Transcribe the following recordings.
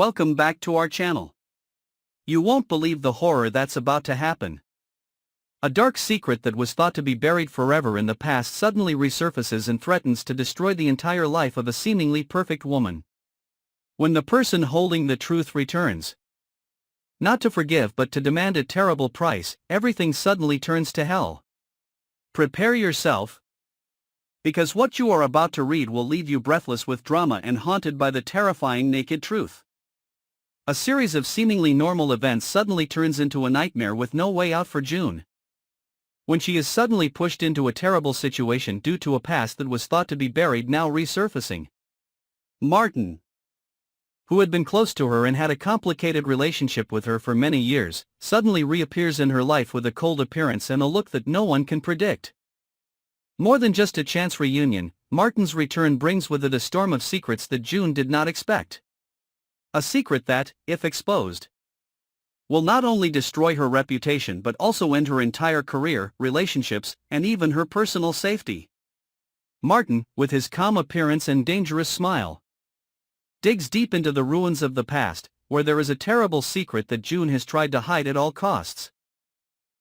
Welcome back to our channel. You won't believe the horror that's about to happen. A dark secret that was thought to be buried forever in the past suddenly resurfaces and threatens to destroy the entire life of a seemingly perfect woman. When the person holding the truth returns, not to forgive but to demand a terrible price, everything suddenly turns to hell. Prepare yourself, because what you are about to read will leave you breathless with drama and haunted by the terrifying naked truth. A series of seemingly normal events suddenly turns into a nightmare with no way out for June. When she is suddenly pushed into a terrible situation due to a past that was thought to be buried now resurfacing. Martin, who had been close to her and had a complicated relationship with her for many years, suddenly reappears in her life with a cold appearance and a look that no one can predict. More than just a chance reunion, Martin's return brings with it a storm of secrets that June did not expect. A secret that, if exposed, will not only destroy her reputation but also end her entire career, relationships, and even her personal safety. Martin, with his calm appearance and dangerous smile, digs deep into the ruins of the past, where there is a terrible secret that June has tried to hide at all costs.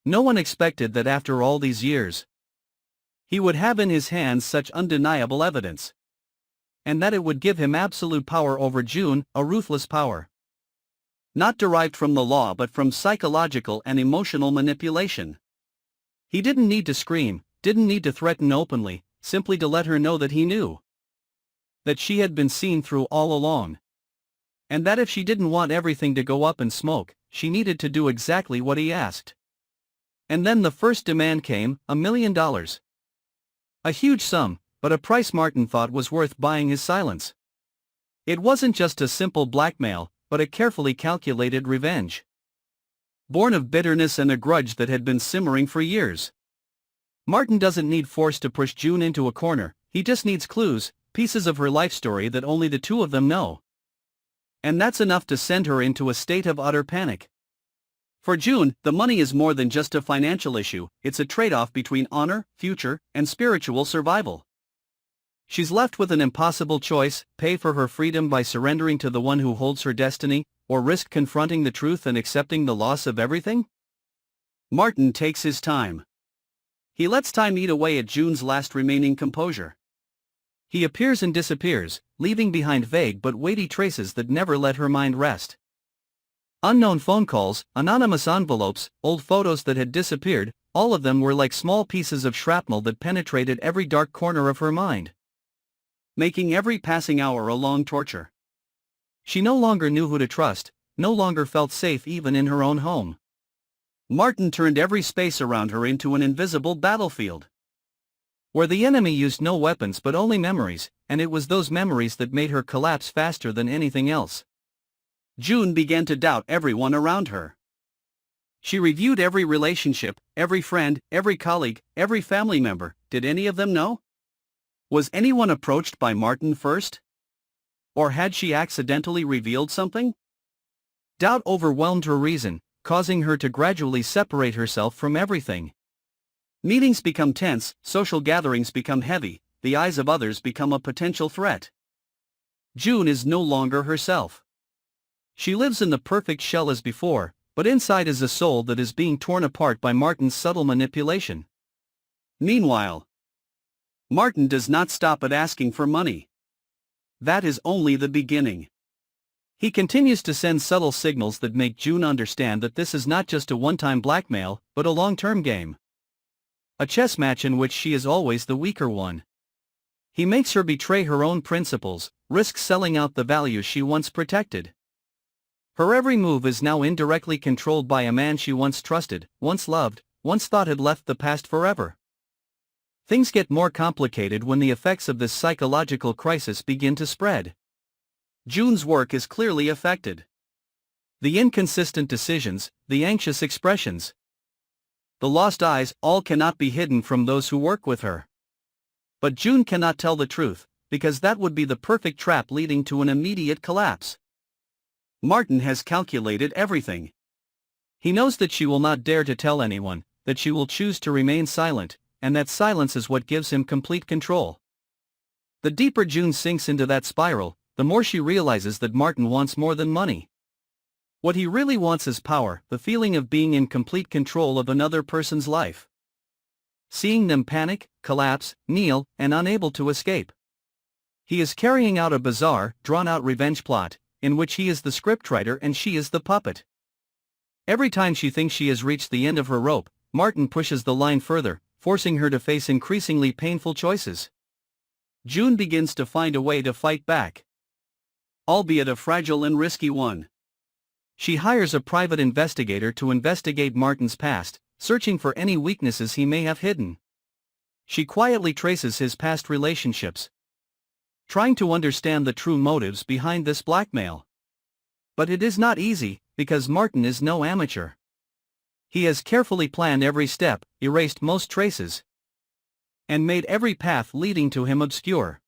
No one expected that after all these years, he would have in his hands such undeniable evidence, and that it would give him absolute power over June, a ruthless power not derived from the law but from psychological and emotional manipulation. He didn't need to scream, didn't need to threaten openly, simply to let her know that he knew that she had been seen through all along, and that if she didn't want everything to go up in smoke, she needed to do exactly what he asked. And then the first demand came, $1 million. A huge sum, but a price Martin thought was worth buying his silence. It wasn't just a simple blackmail, but a carefully calculated revenge, born of bitterness and a grudge that had been simmering for years. Martin doesn't need force to push June into a corner, he just needs clues, pieces of her life story that only the two of them know. And that's enough to send her into a state of utter panic. For June, the money is more than just a financial issue, it's a trade-off between honor, future, and spiritual survival. She's left with an impossible choice: pay for her freedom by surrendering to the one who holds her destiny, or risk confronting the truth and accepting the loss of everything? Martin takes his time. He lets time eat away at June's last remaining composure. He appears and disappears, leaving behind vague but weighty traces that never let her mind rest. Unknown phone calls, anonymous envelopes, old photos that had disappeared, all of them were like small pieces of shrapnel that penetrated every dark corner of her mind, making every passing hour a long torture. She no longer knew who to trust, no longer felt safe even in her own home. Martin turned every space around her into an invisible battlefield, where the enemy used no weapons but only memories, and it was those memories that made her collapse faster than anything else. June began to doubt everyone around her. She reviewed every relationship, every friend, every colleague, every family member. Did any of them know? Was anyone approached by Martin first? Or had she accidentally revealed something? Doubt overwhelmed her reason, causing her to gradually separate herself from everything. Meetings become tense, social gatherings become heavy, the eyes of others become a potential threat. June is no longer herself. She lives in the perfect shell as before, but inside is a soul that is being torn apart by Martin's subtle manipulation. Meanwhile, Martin does not stop at asking for money. That is only the beginning. He continues to send subtle signals that make June understand that this is not just a one-time blackmail, but a long-term game. A chess match in which she is always the weaker one. He makes her betray her own principles, risk selling out the values she once protected. Her every move is now indirectly controlled by a man she once trusted, once loved, once thought had left the past forever. Things get more complicated when the effects of this psychological crisis begin to spread. June's work is clearly affected. The inconsistent decisions, the anxious expressions, the lost eyes, all cannot be hidden from those who work with her. But June cannot tell the truth, because that would be the perfect trap leading to an immediate collapse. Martin has calculated everything. He knows that she will not dare to tell anyone, that she will choose to remain silent, and that silence is what gives him complete control. The deeper June sinks into that spiral, the more she realizes that Martin wants more than money. What he really wants is power, the feeling of being in complete control of another person's life. Seeing them panic, collapse, kneel, and unable to escape. He is carrying out a bizarre, drawn-out revenge plot, in which he is the scriptwriter and she is the puppet. Every time she thinks she has reached the end of her rope, Martin pushes the line further, forcing her to face increasingly painful choices. June begins to find a way to fight back, albeit a fragile and risky one. She hires a private investigator to investigate Martin's past, searching for any weaknesses he may have hidden. She quietly traces his past relationships, trying to understand the true motives behind this blackmail. But it is not easy, because Martin is no amateur. He has carefully planned every step, erased most traces, and made every path leading to him obscure.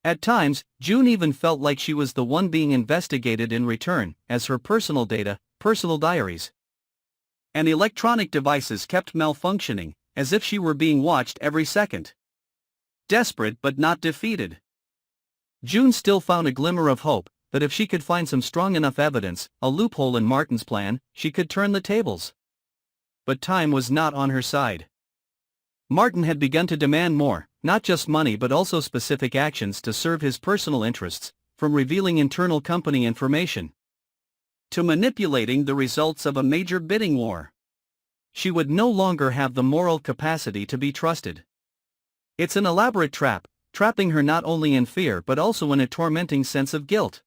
At times, June even felt like she was the one being investigated in return, as her personal data, personal diaries, and electronic devices kept malfunctioning, as if she were being watched every second. Desperate but not defeated, June still found a glimmer of hope that if she could find some strong enough evidence, a loophole in Martin's plan, she could turn the tables. But time was not on her side. Martin had begun to demand more, not just money but also specific actions to serve his personal interests, from revealing internal company information to manipulating the results of a major bidding war. She would no longer have the moral capacity to be trusted. It's an elaborate trap, trapping her not only in fear but also in a tormenting sense of guilt.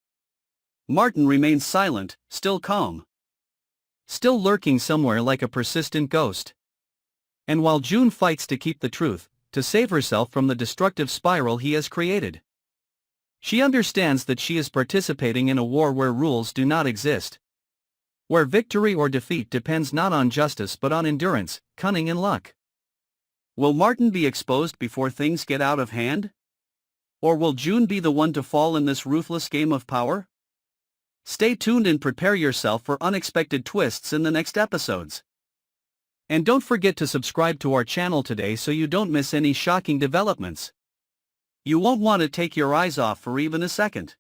Martin remains silent, still calm, still lurking somewhere like a persistent ghost. And while June fights to keep the truth, to save herself from the destructive spiral he has created, she understands that she is participating in a war where rules do not exist, where victory or defeat depends not on justice but on endurance, cunning and luck. Will Martin be exposed before things get out of hand? Or will June be the one to fall in this ruthless game of power? Stay tuned and prepare yourself for unexpected twists in the next episodes. And don't forget to subscribe to our channel today so you don't miss any shocking developments. You won't want to take your eyes off for even a second.